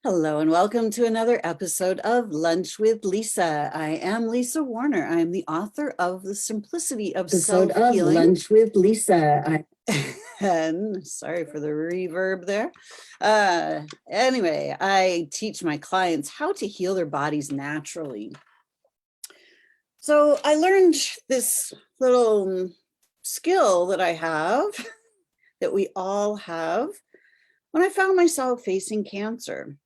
Hello and welcome to another episode of Lunch with Lisa. I am Lisa Warner. I am the author of The Simplicity of Self-Healing. Lunch with Lisa. And sorry for the reverb there. Anyway, I teach my clients how to heal their bodies naturally. So I learned this little skill that I have, that we all have, when I found myself facing cancer.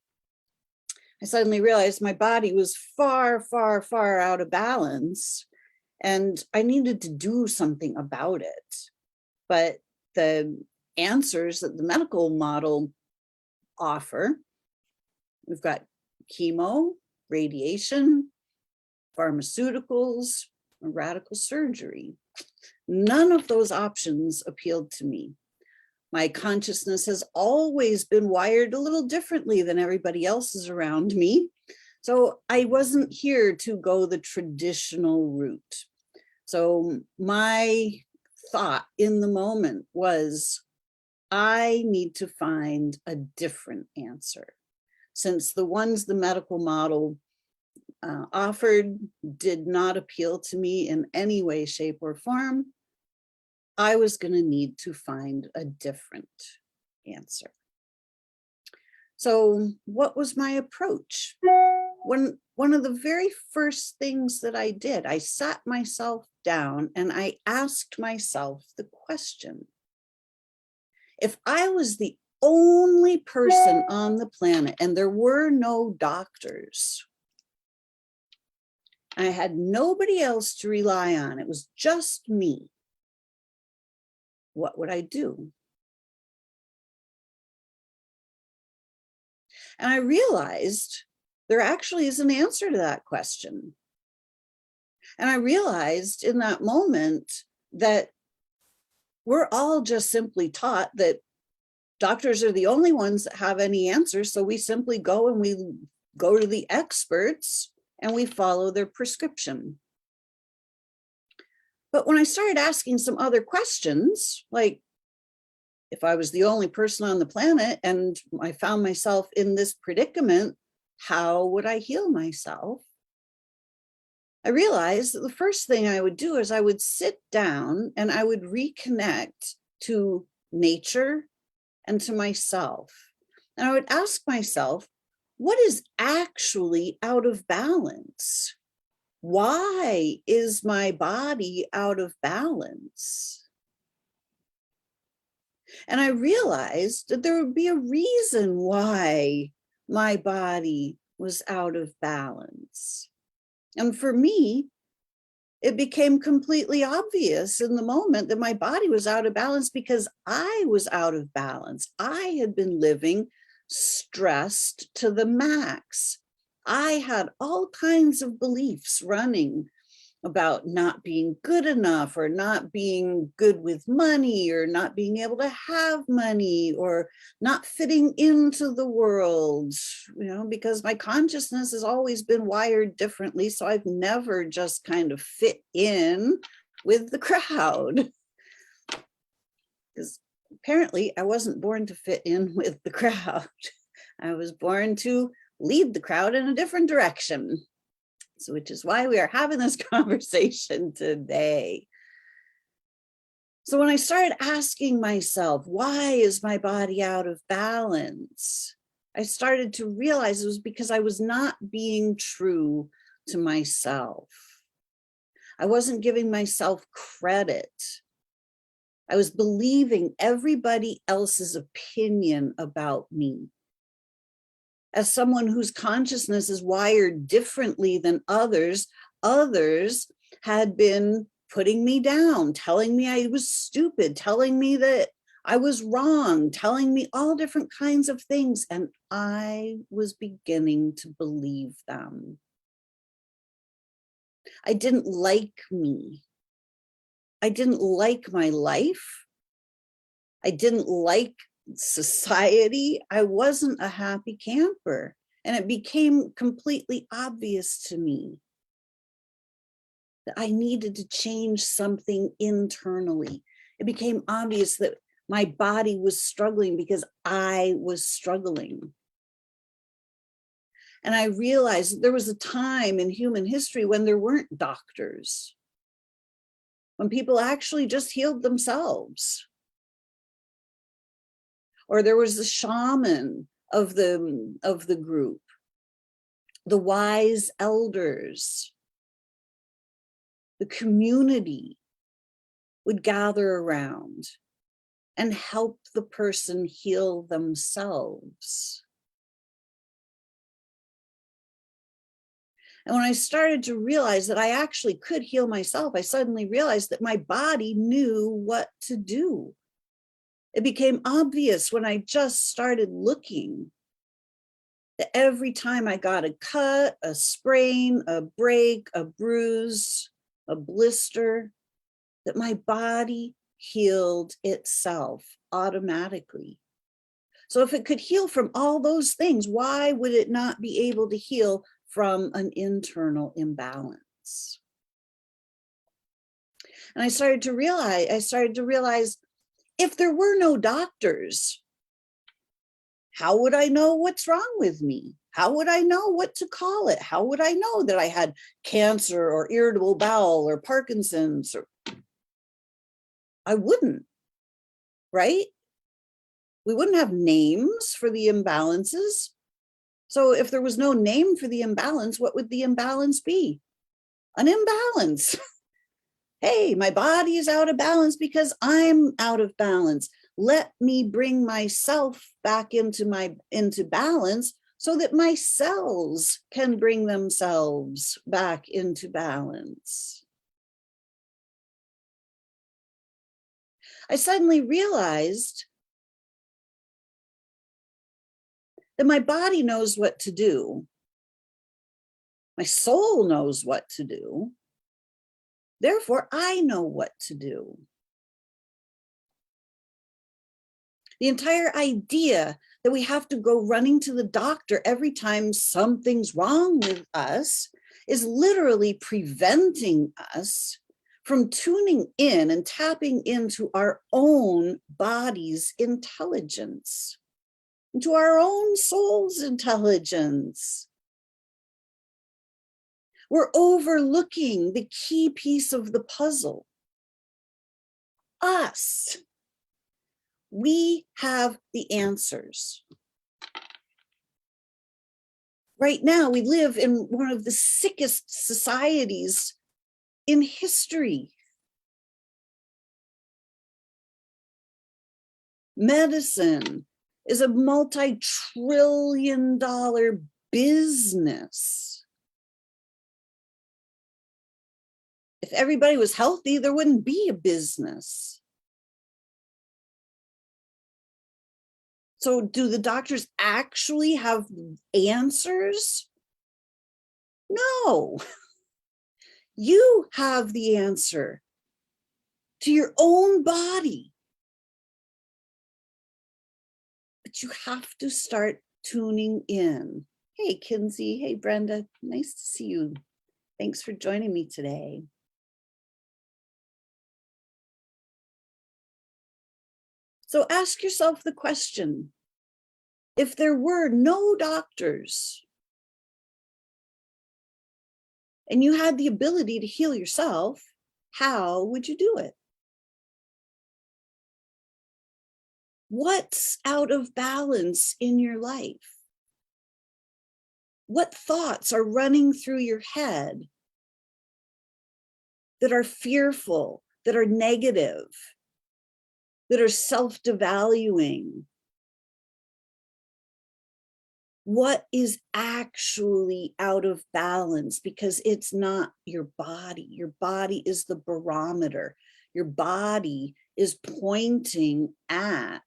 I suddenly realized my body was far, far, far out of balance, and I needed to do something about it. But the answers that the medical model offer, we've got chemo, radiation, pharmaceuticals, radical surgery. None of those options appealed to me. My consciousness has always been wired a little differently than everybody else's around me. So I wasn't here to go the traditional route. So my thought in the moment was, I need to find a different answer. Since the ones the medical model offered did not appeal to me in any way, shape, or form, I was going to need to find a different answer. So what was my approach? One of the very first things that I did, I sat myself down and I asked myself the question, if I was the only person on the planet and there were no doctors, I had nobody else to rely on, it was just me, what would I do? And I realized there actually is an answer to that question. And I realized in that moment that we're all just simply taught that doctors are the only ones that have any answers. So we simply go and we go to the experts and we follow their prescription. But when I started asking some other questions, like if I was the only person on the planet and I found myself in this predicament, how would I heal myself? I realized that the first thing I would do is I would sit down and I would reconnect to nature and to myself. And I would ask myself, what is actually out of balance? Why is my body out of balance? And I realized that there would be a reason why my body was out of balance. And for me, it became completely obvious in the moment that my body was out of balance because I was out of balance. I had been living stressed to the max. I had all kinds of beliefs running about not being good enough or not being good with money or not being able to have money or not fitting into the world, because my consciousness has always been wired differently. So I've never just kind of fit in with the crowd. Because apparently I wasn't born to fit in with the crowd. I was born to lead the crowd in a different direction. So, which is why we are having this conversation today. So when I started asking myself, why is my body out of balance? I started to realize it was because I was not being true to myself. I wasn't giving myself credit. I was believing everybody else's opinion about me. As someone whose consciousness is wired differently than others, others had been putting me down, telling me I was stupid, telling me that I was wrong, telling me all different kinds of things. And I was beginning to believe them. I didn't like me. I didn't like my life. I didn't like society. I wasn't a happy camper. And it became completely obvious to me that I needed to change something internally. It became obvious that my body was struggling because I was struggling. And I realized that there was a time in human history when there weren't doctors, when people actually just healed themselves. Or there was the shaman of the group, the wise elders, the community would gather around and help the person heal themselves. And when I started to realize that I actually could heal myself, I suddenly realized that my body knew what to do. It became obvious when I just started looking that every time I got a cut, a sprain, a break, a bruise, a blister, that my body healed itself automatically. So if it could heal from all those things, why would it not be able to heal from an internal imbalance? And I started to realize if there were no doctors, how would I know what's wrong with me? How would I know what to call it? How would I know that I had cancer or irritable bowel or Parkinson's? I wouldn't, right? We wouldn't have names for the imbalances. So if there was no name for the imbalance, what would the imbalance be? An imbalance. Hey, my body is out of balance because I'm out of balance. Let me bring myself back into balance so that my cells can bring themselves back into balance. I suddenly realized that my body knows what to do. My soul knows what to do. Therefore, I know what to do. The entire idea that we have to go running to the doctor every time something's wrong with us is literally preventing us from tuning in and tapping into our own body's intelligence, into our own soul's intelligence. We're overlooking the key piece of the puzzle, us. We have the answers. Right now, we live in one of the sickest societies in history. Medicine is a multi-trillion-dollar business. If everybody was healthy, there wouldn't be a business. So do the doctors actually have answers? No. You have the answer to your own body. But you have to start tuning in. Hey, Kinsey. Hey, Brenda. Nice to see you. Thanks for joining me today. So ask yourself the question, if there were no doctors and you had the ability to heal yourself, how would you do it? What's out of balance in your life? What thoughts are running through your head that are fearful, that are negative, that are self-devaluing? What is actually out of balance? Because it's not your body. Your body is the barometer. Your body is pointing at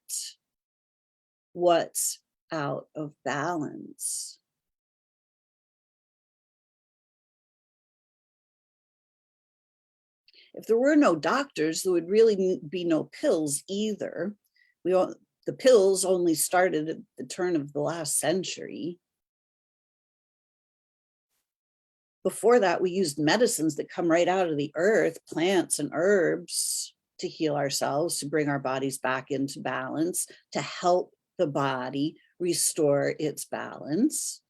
what's out of balance. If there were no doctors, there would really be no pills either. The pills only started at the turn of the last century. Before that, we used medicines that come right out of the earth, plants and herbs, to heal ourselves, to bring our bodies back into balance, to help the body restore its balance.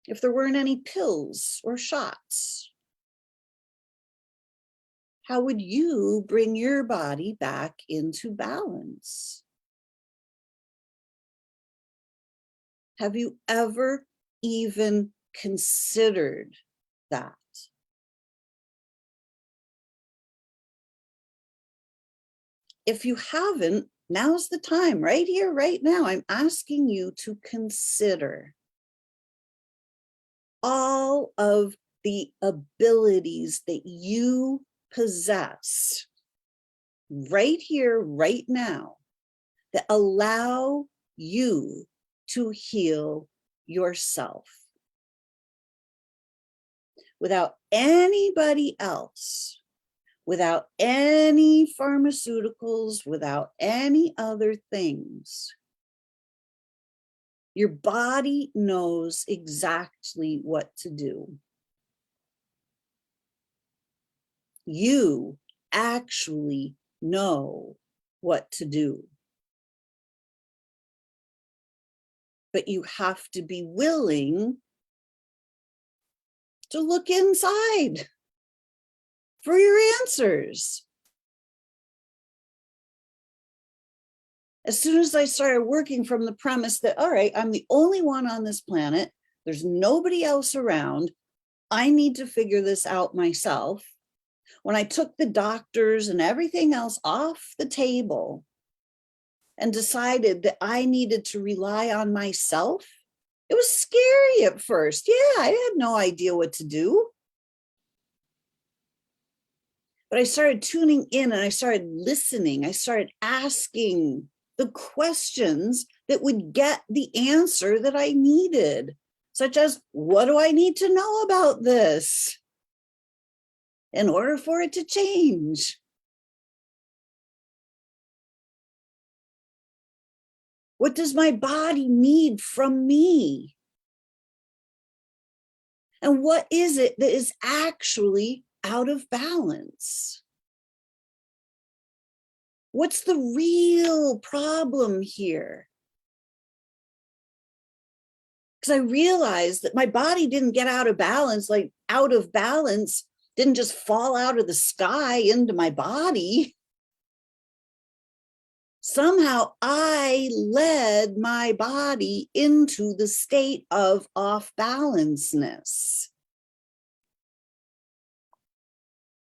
if there weren't any pills or shots? How would you bring your body back into balance? Have you ever even considered that? If you haven't, now's the time, right here, right now. I'm asking you to consider all of the abilities that you possess right here, right now, that allow you to heal yourself without anybody else, without any pharmaceuticals, without any other things. Your body knows exactly what to do. You actually know what to do. But you have to be willing to look inside for your answers. As soon as I started working from the premise that, all right, I'm the only one on this planet, there's nobody else around, I need to figure this out myself. When I took the doctors and everything else off the table and decided that I needed to rely on myself, it was scary at first. Yeah, I had no idea what to do. But I started tuning in and I started listening. I started asking the questions that would get the answer that I needed, such as, what do I need to know about this in order for it to change? What does my body need from me? And what is it that is actually out of balance? What's the real problem here? Because I realized that my body didn't get out of balance, like out of balance didn't just fall out of the sky into my body. Somehow I led my body into the state of off-balanceness.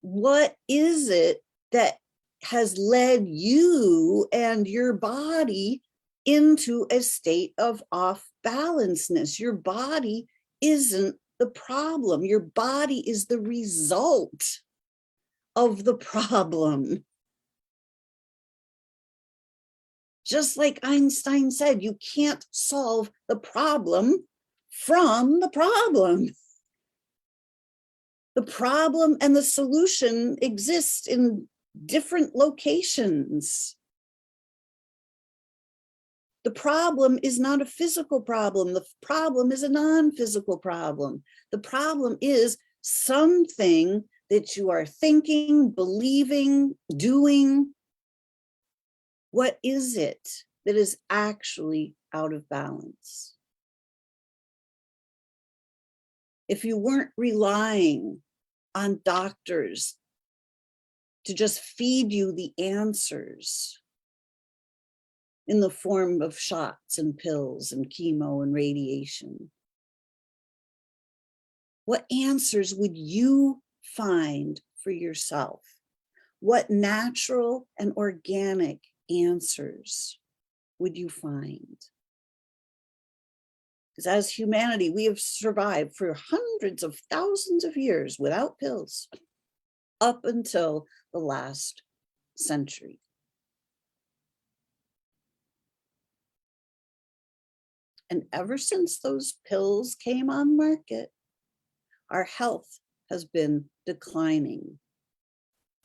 What is it that has led you and your body into a state of off-balanceness? Your body isn't the problem. Your body is the result of the problem. Just like Einstein said, you can't solve the problem from the problem. The problem and the solution exist in different locations. The problem is not a physical problem. The problem is a non-physical problem. The problem is something that you are thinking, believing, doing. What is it that is actually out of balance? If you weren't relying on doctors to just feed you the answers in the form of shots and pills and chemo and radiation, what answers would you find for yourself? What natural and organic answers would you find? Because as humanity, we have survived for hundreds of thousands of years without pills up until the last century. And ever since those pills came on market, our health has been declining.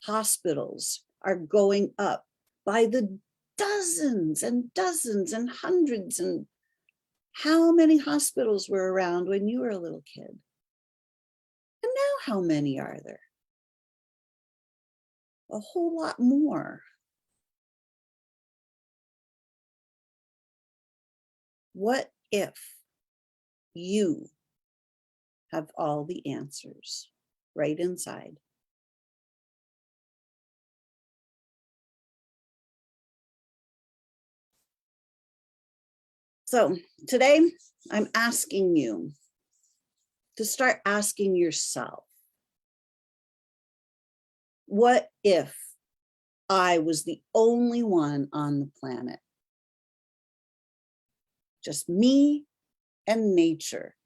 Hospitals are going up by the dozens and dozens and hundreds. And how many hospitals were around when you were a little kid? And now how many are there? A whole lot more. What if you have all the answers right inside. So today I'm asking you to start asking yourself, what if I was the only one on the planet? Just me and nature,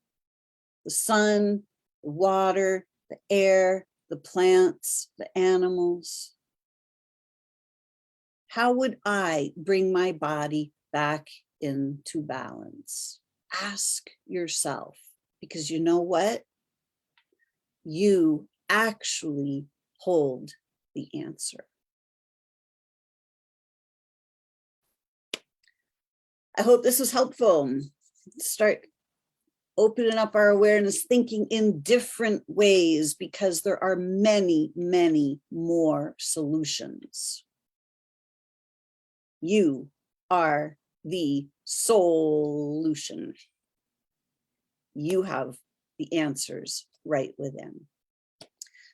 the sun, the water, the air, the plants, the animals. How would I bring my body back into balance? Ask yourself, because you know what? You actually hold the answer. I hope this was helpful. Start opening up our awareness, thinking in different ways, because there are many, many more solutions. You are the solution. You have the answers right within.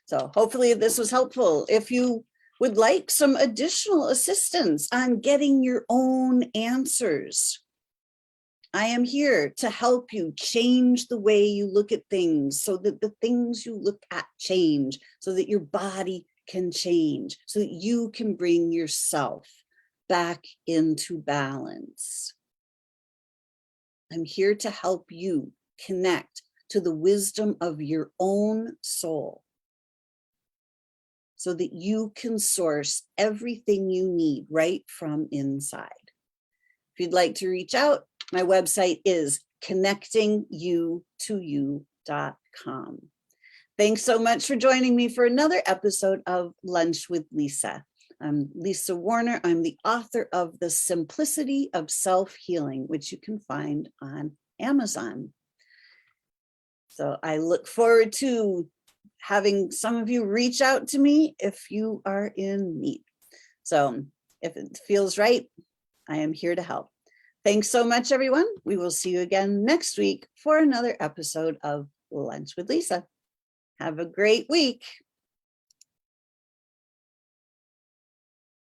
So hopefully this was helpful. If you would like some additional assistance on getting your own answers, I am here to help you change the way you look at things, so that the things you look at change, so that your body can change, so that you can bring yourself back into balance. I'm here to help you connect to the wisdom of your own soul, so that you can source everything you need right from inside. If you'd like to reach out, my website is connectingyou2you.com. Thanks so much for joining me for another episode of Lunch with Lisa. I'm Lisa Warner. I'm the author of The Simplicity of Self-Healing, which you can find on Amazon. So I look forward to having some of you reach out to me if you are in need. So if it feels right, I am here to help. Thanks so much, everyone. We will see you again next week for another episode of Lunch with Lisa. Have a great week.